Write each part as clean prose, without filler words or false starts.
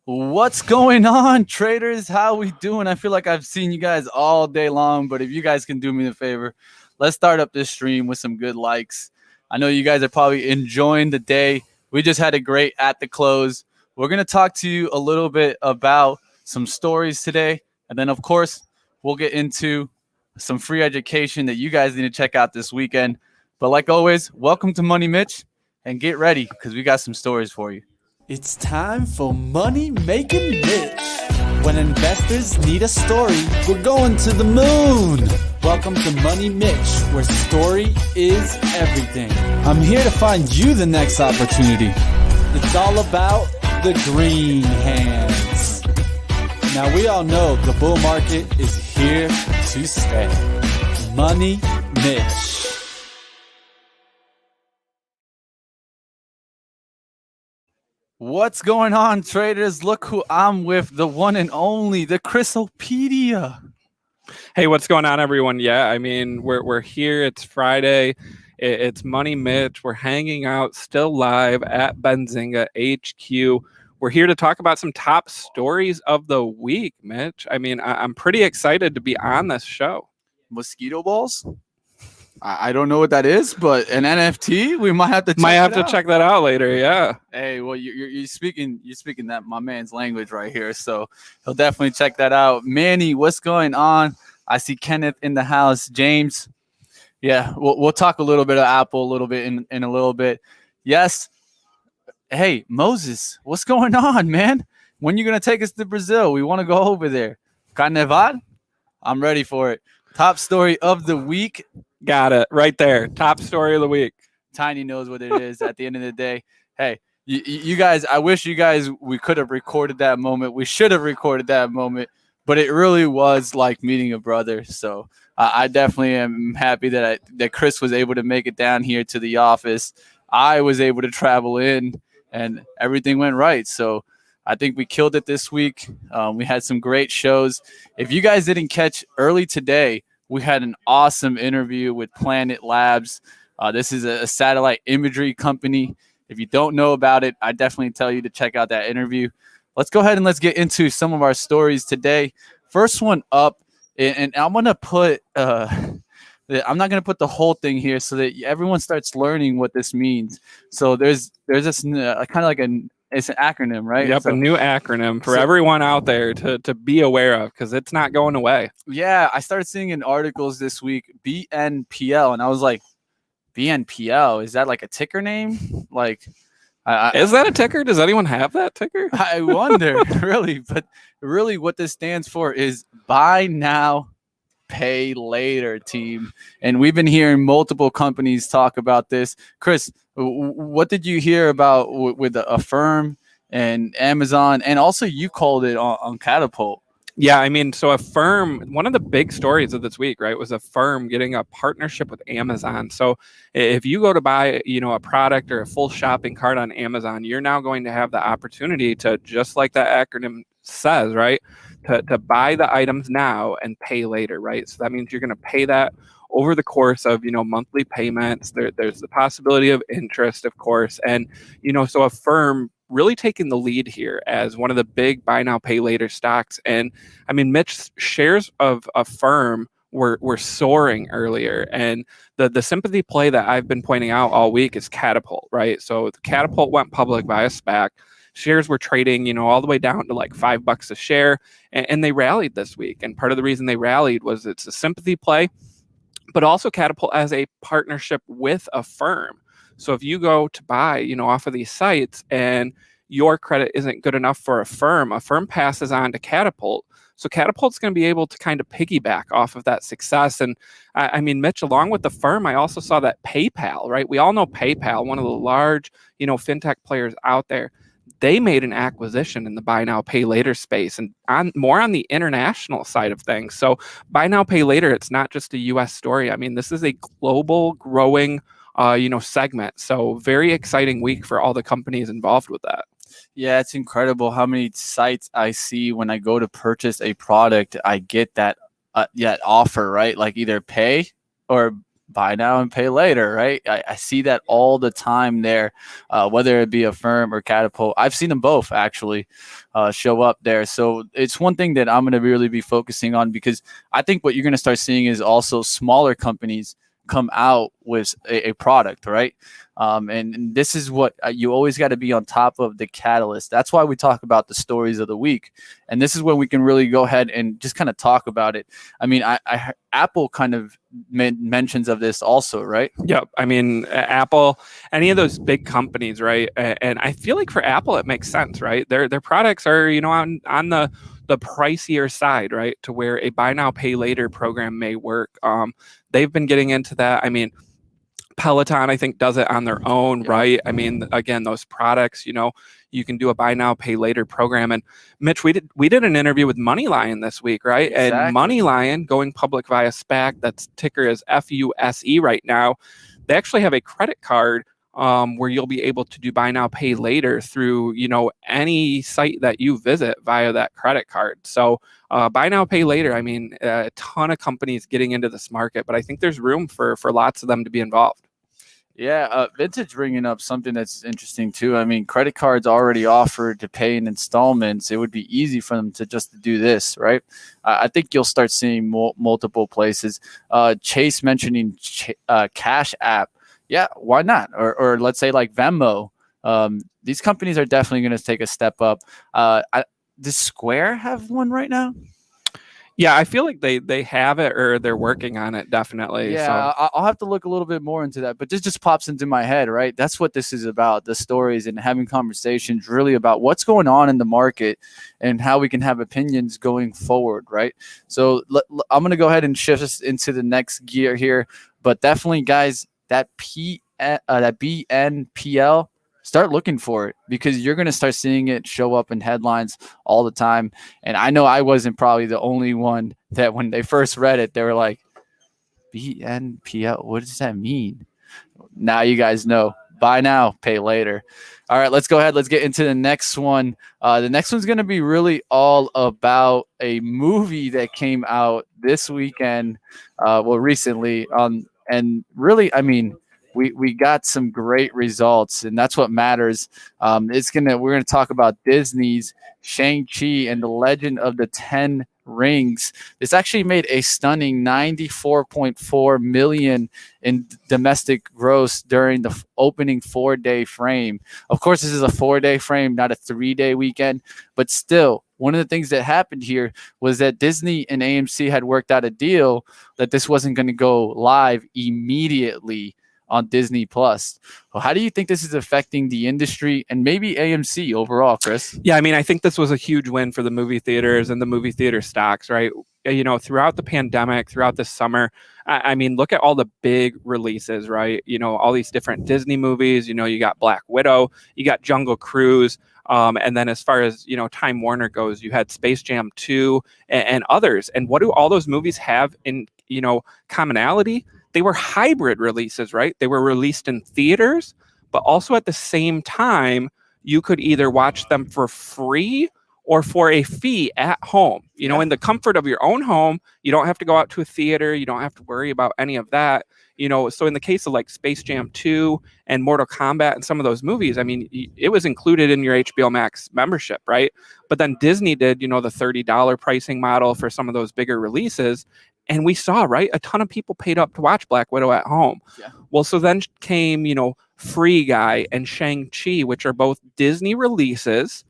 What's going on, traders? How we doing? I feel like I've seen you guys all day long, but if you guys can do me a favor, let's start up this stream with some good likes. I know you guys are probably enjoying the day. We just had a great at the close. We're going to talk to you a little bit about some stories today, and then of course, we'll get into some free education that you guys need to check out this weekend. But like always, welcome to Money Mitch, and get ready because we got some stories for you. It's time for Money Making Mitch. When investors need a story, we're going to the moon. Welcome to Money Mitch, where story is everything. I'm here to find you the next opportunity. It's all about the green hands. Now we all know the bull market is here to stay. Money Mitch. What's going on, traders? Look who I'm with, the one and only, the Chrysopedia. Hey, what's going on, everyone? Yeah, I mean, we're here. It's Friday. It's Money Mitch. We're hanging out still live at Benzinga HQ. We're here to talk about some top stories of the week, Mitch. I mean, I'm pretty excited to be on this show. Mosquito balls? I don't know what that is, but an NFT, we might have to check that out later. Yeah. Hey, well, you're speaking that my man's language right here, so he'll definitely check that out. Manny, what's going on? I see Kenneth in the house. James, yeah, we'll talk a little bit of Apple a little bit in a little bit. Yes. Hey, Moses, what's going on, man? When you gonna take us to Brazil? We want to go over there. Carnaval? I'm ready for it. Top story of the week. Got it right there. Top story of the week. Tiny knows what it is at the end of the day. Hey, you guys, I wish you guys, we could have recorded that moment. We should have recorded that moment, but it really was like meeting a brother. So I definitely am happy that Chris was able to make it down here to the office. I was able to travel in and everything went right. So I think we killed it this week. We had some great shows. If you guys didn't catch early today, we had an awesome interview with Planet Labs. This is a satellite imagery company. If you don't know about it, I definitely tell you to check out that interview. Let's go ahead and let's get into some of our stories today. First one up, and I'm going to put I'm not going to put the whole thing here so that everyone starts learning what this means. So there's this kind of like it's an acronym, right? Yep, so, a new acronym for everyone out there to be aware of because it's not going away. Yeah, I started seeing in articles this week, BNPL, and I was like, BNPL, is that like a ticker name? Like, is that a ticker? Does anyone have that ticker? I wonder, really. But really what this stands for is buy now, pay later, team. And we've been hearing multiple companies talk about this. Chris, what did you hear about with Affirm and Amazon? And also you called it on Catapult. Yeah, I mean, so Affirm, one of the big stories of this week, right, was Affirm getting a partnership with Amazon. So if you go to buy, a product or a full shopping cart on Amazon, you're now going to have the opportunity to, just like that acronym says, right, to buy the items now and pay later, right? So that means you're going to pay that over the course of, monthly payments. There's the possibility of interest, of course. And, so Affirm really taking the lead here as one of the big buy now, pay later stocks. And I mean, Mitch, shares of Affirm were soaring earlier. And the sympathy play that I've been pointing out all week is Catapult, right? So the Catapult went public via SPAC. Shares were trading, all the way down to like $5 a share. And they rallied this week. And part of the reason they rallied was it's a sympathy play, but also Catapult as a partnership with Affirm. So if you go to buy, off of these sites and your credit isn't good enough for Affirm passes on to Catapult. So Catapult's going to be able to kind of piggyback off of that success. And I mean, Mitch, along with Affirm, I also saw that PayPal, right? We all know PayPal, one of the large, fintech players out there. They made an acquisition in the buy now, pay later space and more on the international side of things. So buy now, pay later, it's not just a US story. I mean, this is a global growing segment. So very exciting week for all the companies involved with that. Yeah, it's incredible how many sites I see when I go to purchase a product, I get that offer, right? Like either pay or buy now and pay later, right? I see that all the time there, whether it be Affirm or Catapult. I've seen them both actually show up there. So it's one thing that I'm going to really be focusing on, because I think what you're going to start seeing is also smaller companies come out with a product, right? And this is what you always got to be on top of the catalyst. That's why we talk about the stories of the week. And this is when we can really go ahead and just kind of talk about it. I mean, Apple kind of mentions of this also, right? Yep. I mean, Apple, any of those big companies, right? And I feel like for Apple, it makes sense, right? Their products are, on the pricier side, right? To where a buy now, pay later program may work. They've been getting into that. I mean, Peloton, I think, does it on their own, right? I mean, again, those products, you can do a buy now, pay later program. And Mitch, we did an interview with Money Lion this week, right? Exactly. And Money Lion going public via SPAC, that's ticker is FUSE right now. They actually have a credit card where you'll be able to do buy now, pay later through, any site that you visit via that credit card. So buy now, pay later. I mean, a ton of companies getting into this market, but I think there's room for lots of them to be involved. Yeah, Vintage bringing up something that's interesting too. I mean, credit cards already offered to pay in installments. It would be easy for them to just do this, right? I think you'll start seeing multiple places. Chase mentioning Cash App. Yeah, why not? Or let's say like Venmo. These companies are definitely going to take a step up. Does Square have one right now? Yeah, I feel like they have it, or they're working on it, definitely. Yeah, So. I'll have to look a little bit more into that. But this just pops into my head, right? That's what this is about, the stories and having conversations really about what's going on in the market and how we can have opinions going forward, right? So I'm going to go ahead and shift us into the next gear here. But definitely, guys, that BNPL, start looking for it, because you're going to start seeing it show up in headlines all the time. And I know I wasn't probably the only one that when they first read it, they were like, BNPL, what does that mean? Now you guys know. Buy now, pay later. All right, let's go ahead. Let's get into the next one. The next one's going to be really all about a movie that came out this weekend, recently. And really, I mean, we got some great results, and that's what matters. We're gonna talk about Disney's Shang-Chi and the Legend of the Ten Rings. This actually made a stunning 94.4 million in domestic gross during the opening 4-day frame. Of course, this is a 4-day frame, not a 3-day weekend, but still, one of the things that happened here was that Disney and AMC had worked out a deal that this wasn't going to go live immediately on Disney Plus. Well, how do you think this is affecting the industry and maybe AMC overall, Chris? Yeah, I mean, I think this was a huge win for the movie theaters and the movie theater stocks, right? Throughout the pandemic, throughout the summer, I mean, look at all the big releases, right? All these different Disney movies, you got Black Widow, you got Jungle Cruise. And then as far as, Time Warner goes, you had Space Jam 2 and others. And what do all those movies have in, commonality? They were hybrid releases, right? They were released in theaters, but also at the same time, you could either watch them for free or for a fee at home, in the comfort of your own home. You don't have to go out to a theater. You don't have to worry about any of that. So in the case of like Space Jam 2 and Mortal Kombat and some of those movies, I mean, it was included in your HBO Max membership, right? But then Disney did, the $30 pricing model for some of those bigger releases. And we saw, right, a ton of people paid up to watch Black Widow at home. Yeah. Well, so then came, Free Guy and Shang-Chi, which are both Disney releases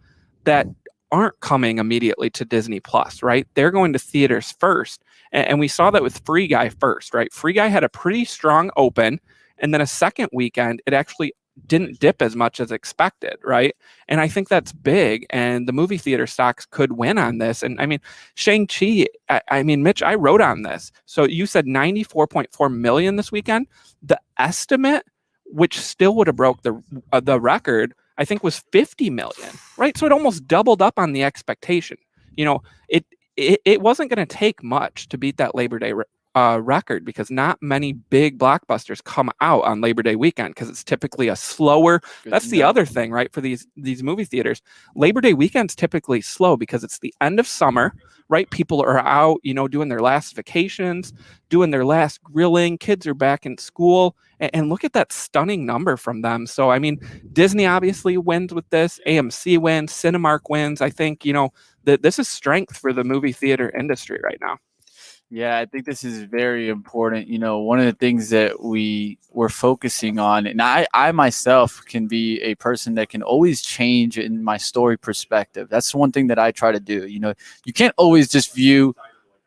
that aren't coming immediately to Disney Plus, right? They're going to theaters first. And we saw that with Free Guy first, right? Free Guy had a pretty strong open. And then a second weekend, it actually didn't dip as much as expected, right? And I think that's big, and the movie theater stocks could win on this. And I mean, Shang-Chi, I mean, Mitch, I wrote on this. So you said 94.4 million this weekend. The estimate, which still would have broke the record, I think was 50 million, right? So it almost doubled up on the expectation. It wasn't going to take much to beat that Labor Day record because not many big blockbusters come out on Labor Day weekend because it's typically a slower. That's the other thing, right? For these movie theaters, Labor Day weekend's typically slow because it's the end of summer, right? People are out, doing their last vacations, doing their last grilling. Kids are back in school, and look at that stunning number from them. So, I mean, Disney obviously wins with this. AMC wins. Cinemark wins. I think, that this is strength for the movie theater industry right now. Yeah, I think this is very important. One of the things that we're focusing on, and I myself can be a person that can always change in my story perspective. That's one thing that I try to do. You can't always just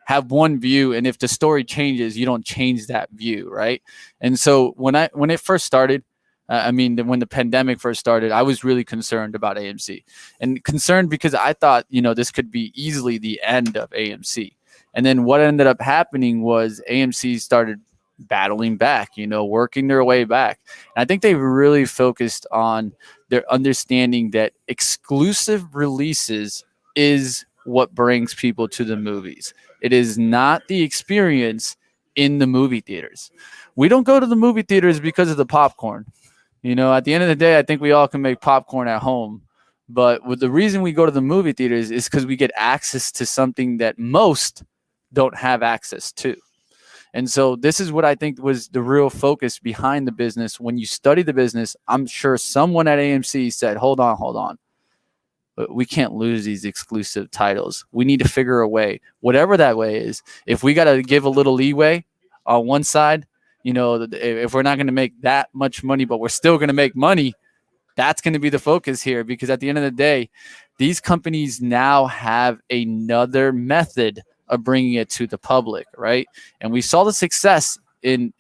have one view, and if the story changes, you don't change that view, right? And so when it first started, when the pandemic first started, I was really concerned about AMC, and concerned because I thought, this could be easily the end of AMC. And then what ended up happening was AMC started battling back, working their way back. And I think they really focused on their understanding that exclusive releases is what brings people to the movies. It is not the experience in the movie theaters. We don't go to the movie theaters because of the popcorn. At the end of the day, I think we all can make popcorn at home. But the reason we go to the movie theaters is because we get access to something that most don't have access to. And so this is what I think was the real focus behind the business. When you study the business, I'm sure someone at AMC said, hold on. But we can't lose these exclusive titles. We need to figure a way, whatever that way is. If we got to give a little leeway on one side, if we're not going to make that much money, but we're still going to make money, that's going to be the focus here. Because at the end of the day, these companies now have another method of bringing it to the public, right? And we saw the success in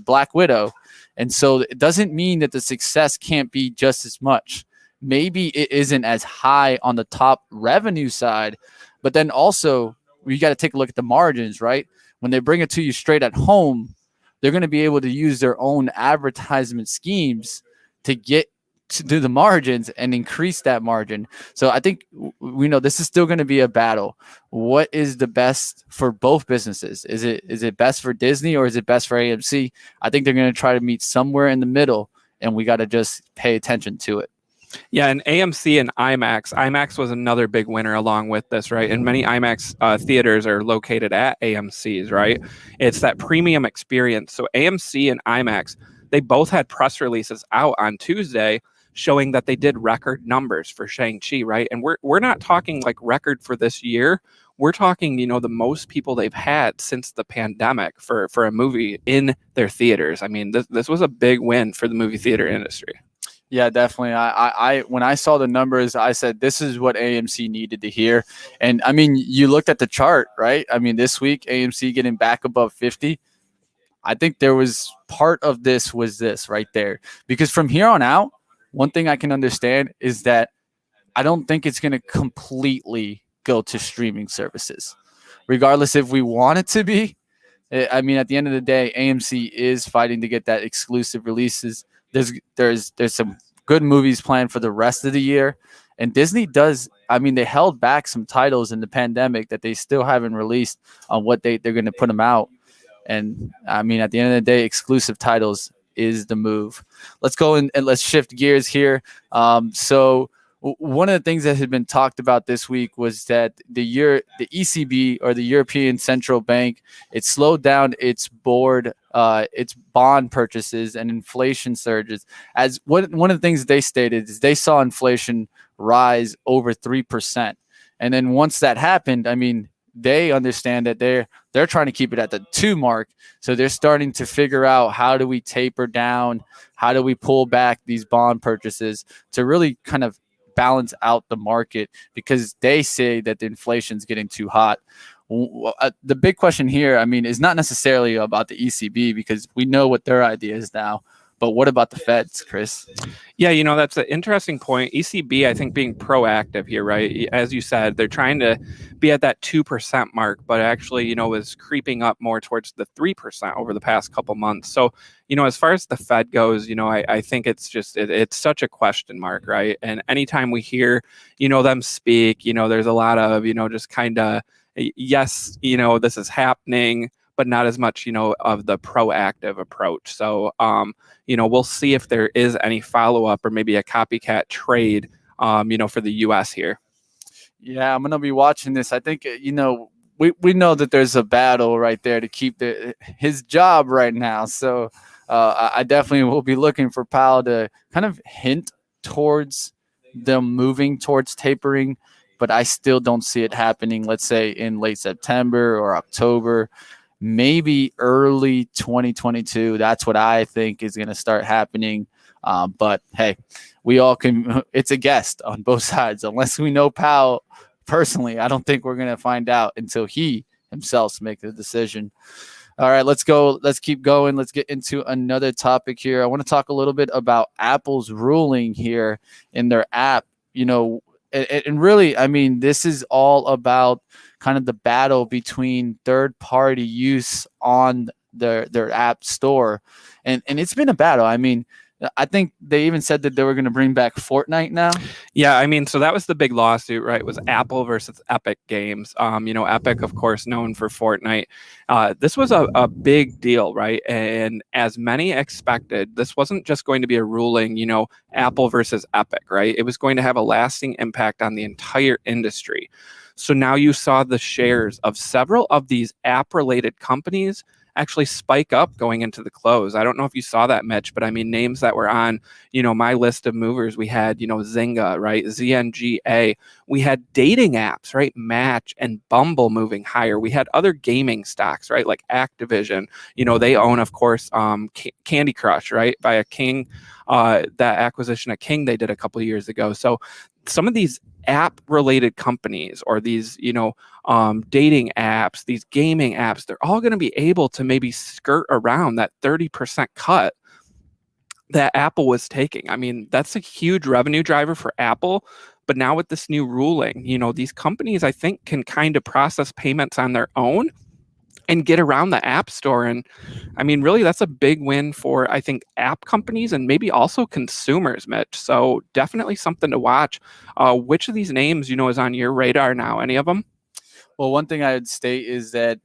Black Widow, and so it doesn't mean that the success can't be just as much. Maybe it isn't as high on the top revenue side, but then also you got to take a look at the margins, right? When they bring it to you straight at home, they're going to be able to use their own advertisement schemes to get to do the margins and increase that margin. So I think we know this is still going to be a battle. What is the best for both businesses? Is it best for Disney or is it best for AMC? I think they're going to try to meet somewhere in the middle, and we got to just pay attention to it. Yeah, and AMC and IMAX. IMAX was another big winner along with this, right? And many IMAX theaters are located at AMCs, right? It's that premium experience. So AMC and IMAX, they both had press releases out on Tuesday showing that they did record numbers for Shang-Chi, right? And we're not talking like record for this year. We're talking, the most people they've had since the pandemic for a movie in their theaters. I mean, this was a big win for the movie theater industry. Yeah, definitely. I when I saw the numbers, I said this is what AMC needed to hear. And I mean, you looked at the chart, right? I mean, this week AMC getting back above 50. I think there was part of this was this right there, because from here on out, one thing I can understand is that I don't think it's going to completely go to streaming services, regardless if we want it to be. I mean, at the end of the day, AMC is fighting to get that exclusive releases. There's some good movies planned for the rest of the year, and Disney does. I mean, they held back some titles in the pandemic that they still haven't released on what they're going to put them out. And I mean, at the end of the day, exclusive titles is the move. Let's go and let's shift gears here. So one of the things that had been talked about this week was that the ECB, or the European Central Bank, it slowed down its bond purchases and inflation surges. As one of the things they stated is they saw inflation rise over 3%. And then once that happened, I mean, they understand that they're trying to keep it at the 2 mark. So they're starting to figure out, how do we taper down? How do we pull back these bond purchases to really kind of balance out the market, because they say that the inflation's getting too hot. The big question here, I mean, is not necessarily about the ECB, because we know what their idea is now. But what about the Feds, Chris? Yeah, that's an interesting point. ECB, I think, being proactive here, right? As you said, they're trying to be at that 2% mark, but actually, is creeping up more towards the 3% over the past couple months. So, as far as the Fed goes, I think it's just, it's such a question mark, right? And anytime we hear, them speak, there's a lot of, just kind of, yes, this is happening, but not as much, of the proactive approach. So, we'll see if there is any follow-up or maybe a copycat trade, for the US here. Yeah, I'm gonna be watching this. I think we know that there's a battle right there to keep his job right now. So I definitely will be looking for Powell to kind of hint towards them moving towards tapering, but I still don't see it happening. Let's say in late September or October, maybe early 2022. That's what I think is going to start happening. But hey, we all can. It's a guess on both sides. Unless we know Powell personally, I don't think we're going to find out until he himself makes the decision. All right, let's go. Let's keep going. Let's get into another topic here. I want to talk a little bit about Apple's ruling here in their app. And really, I mean, this is all about kind of the battle between third-party use on their app store, and it's been a battle. I mean, I think they even said that they were going to bring back Fortnite now. Yeah, I mean, so that was the big lawsuit, right? It was Apple versus Epic Games. Epic, of course, known for Fortnite. This was a big deal, right? And as many expected, this wasn't just going to be a ruling, Apple versus Epic, right? It was going to have a lasting impact on the entire industry. So now you saw the shares of several of these app-related companies actually spike up going into the close. I don't know if you saw that, Mitch, but I mean, names that were on, my list of movers. We had, Zynga, right? ZNGA. We had dating apps, right? Match and Bumble moving higher. We had other gaming stocks, right? Like Activision. They own, of course, Candy Crush, right? By King, that acquisition of King they did a couple of years ago. So some of these app-related companies or these, dating apps, these gaming apps, they're all going to be able to maybe skirt around that 30% cut that Apple was taking. I mean, that's a huge revenue driver for Apple. But now with this new ruling, these companies, I think, can kind of process payments on their own and get around the App Store. And I mean, really, that's a big win for, I think, app companies and maybe also consumers, Mitch. So definitely something to watch. Which of these names, is on your radar now? Any of them? Well, one thing I would state is that,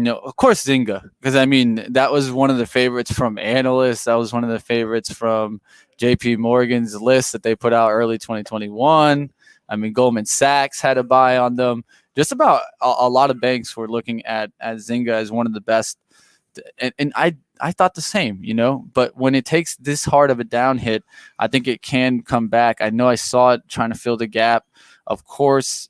of course, Zynga, because I mean, that was one of the favorites from analysts. That was one of the favorites from JP Morgan's list that they put out early 2021. I mean, Goldman Sachs had a buy on them. Just about a lot of banks were looking at Zynga as one of the best. And I thought the same, but when it takes this hard of a down hit, I think it can come back. I know I saw it trying to fill the gap. Of course,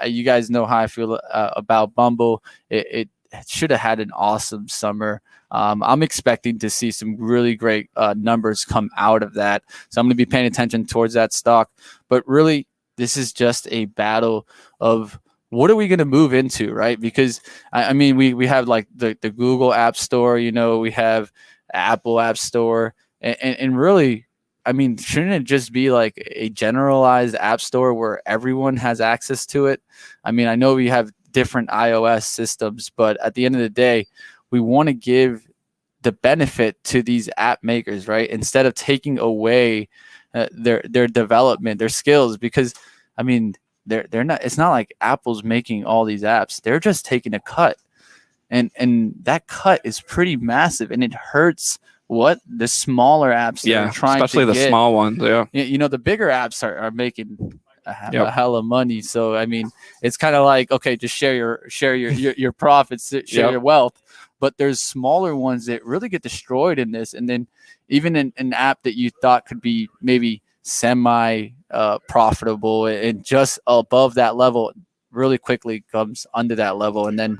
you guys know how I feel about Bumble. It should have had an awesome summer. I'm expecting to see some really great numbers come out of that. So I'm going to be paying attention towards that stock. But really, this is just a battle of what are we going to move into, right? Because, I mean, we have like the Google App Store, we have Apple App Store. And really, I mean, shouldn't it just be like a generalized app store where everyone has access to it? I mean, I know we have different iOS systems, but at the end of the day, we want to give the benefit to these app makers, right? Instead of taking away their development, their skills, because I mean, they're not. It's not like Apple's making all these apps; they're just taking a cut, and that cut is pretty massive, and it hurts the smaller apps. Yeah, especially the small ones. Yeah, the bigger apps are making a hell of money. So I mean, it's kind of like, okay, just share your profits, share your wealth. But there's smaller ones that really get destroyed in this, and then even an app that you thought could be maybe semi profitable and just above that level really quickly comes under that level, and then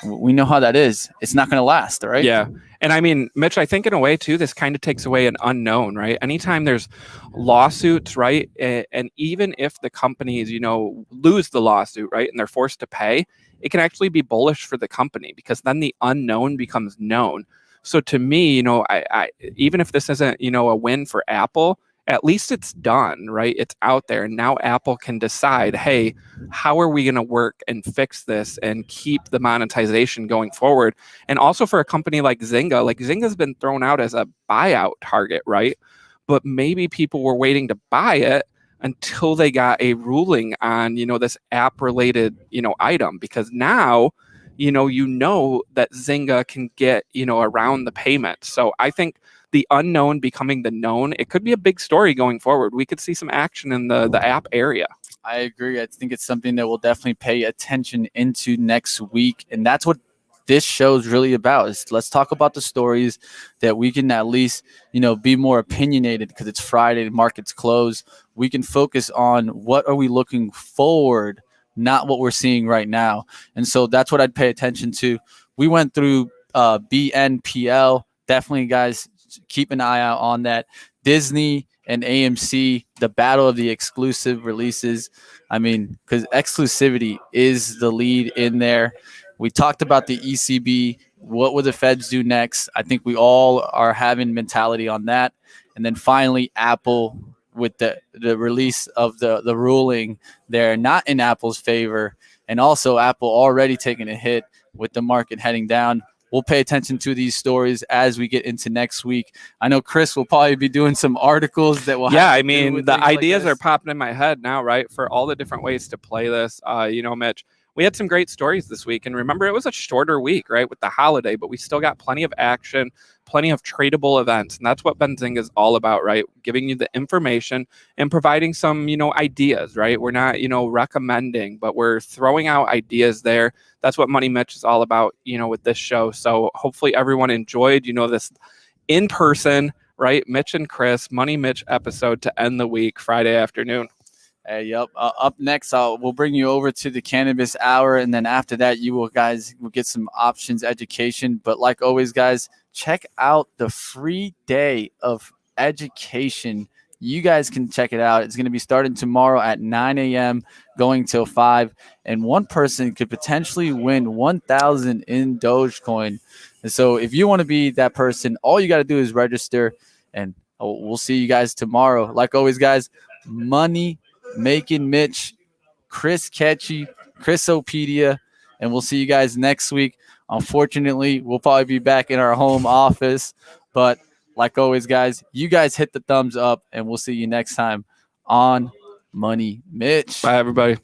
we know how that is. It's not going to last, right? Yeah. And I mean, Mitch, I think in a way too, this kind of takes away an unknown, right? Anytime there's lawsuits, right? And even if the companies, lose the lawsuit, right, and they're forced to pay, it can actually be bullish for the company because then the unknown becomes known. So to me, I even if this isn't, a win for Apple, at least it's done, right? It's out there. And now Apple can decide, hey, how are we going to work and fix this and keep the monetization going forward? And also for a company like Zynga's been thrown out as a buyout target, right? But maybe people were waiting to buy it until they got a ruling on, this app related, item, because now, that Zynga can get, around the payment. So I think the unknown becoming the known, it could be a big story going forward. We could see some action in the app area. I agree. I think it's something that we'll definitely pay attention into next week. And that's what this show is really about. Is let's talk about the stories that we can at least, be more opinionated because it's Friday, the market's closed. We can focus on what are we looking forward, not what we're seeing right now. And so that's what I'd pay attention to. We went through BNPL. Definitely, guys, keep an eye out on that. Disney and AMC, the battle of the exclusive releases. I mean, because exclusivity is the lead in there. We talked about the ECB. What will the Feds do next? I think we all are having mentality on that. And then finally, Apple with the release of the ruling there, not in Apple's favor. And also Apple already taking a hit with the market heading down. We'll pay attention to these stories as we get into next week. I know Chris will probably be doing some articles that will. Yeah, I mean, the ideas are popping in my head now, right? For all the different ways to play this. Mitch, we had some great stories this week. And remember, it was a shorter week, right, with the holiday, but we still got plenty of action, plenty of tradable events. And that's what Benzinga is all about, right? Giving you the information and providing some, ideas, right? We're not, recommending, but we're throwing out ideas there. That's what Money Mitch is all about, with this show. So hopefully everyone enjoyed, this in person, right? Mitch and Chris, Money Mitch episode to end the week, Friday afternoon. Hey, yep. Up next, we'll bring you over to the Cannabis Hour, and then after that, you guys will get some options education. But like always, guys, check out the free day of education. You guys can check it out. It's going to be starting tomorrow at 9 a.m., going till 5, and one person could potentially win 1,000 in Dogecoin. And so if you want to be that person, all you got to do is register, and we'll see you guys tomorrow. Like always, guys, Money Making Mitch, Chris Ketchy, Chrisopedia, and we'll see you guys next week. Unfortunately, we'll probably be back in our home office, but like always, guys, you guys hit the thumbs up, and we'll see you next time on Money Mitch. Bye, everybody.